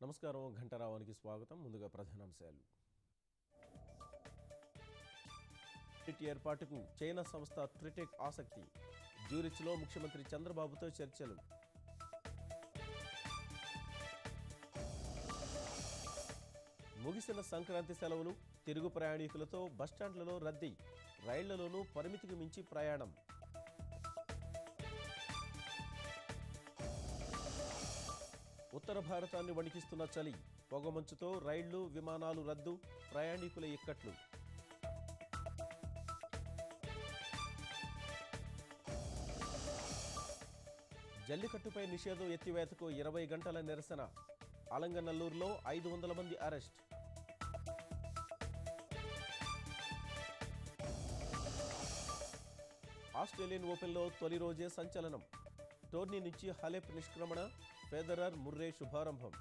నమస్కారం ఘంటారావానికి స్వాగతం. ముందుగా ప్రధానాంశాలు. నీట్ ఏర్పాటుకు చైనా సంస్థ ట్రిటెక్ ఆసక్తి. జ్యూరిచ్లో ముఖ్యమంత్రి చంద్రబాబుతో చర్చలు. ముగిసిన సంక్రాంతి సెలవులు, తిరుగు ప్రయాణికులతో బస్టాండ్లలో రద్దీ, రైళ్లలోనూ పరిమితికి మించి ప్రయాణం. ఉత్తర భారతాన్ని వణికిస్తున్న చలి, పొగమంచుతో రైళ్లు, విమానాలు రద్దు, ప్రయాణికుల ఇక్కట్లు. జల్లికట్టుపై నిషేధం ఎత్తివేతకు 20 గంటల నిరసన. అలంగనల్లూరులో 500 మంది అరెస్ట్. ఆస్ట్రేలియన్ ఓపెన్లో తొలి రోజే సంచలనం. టోర్నీ నుంచి హలెప్ నిష్క్రమణ, ఫెదరర్, ముర్రే శుభారంభం.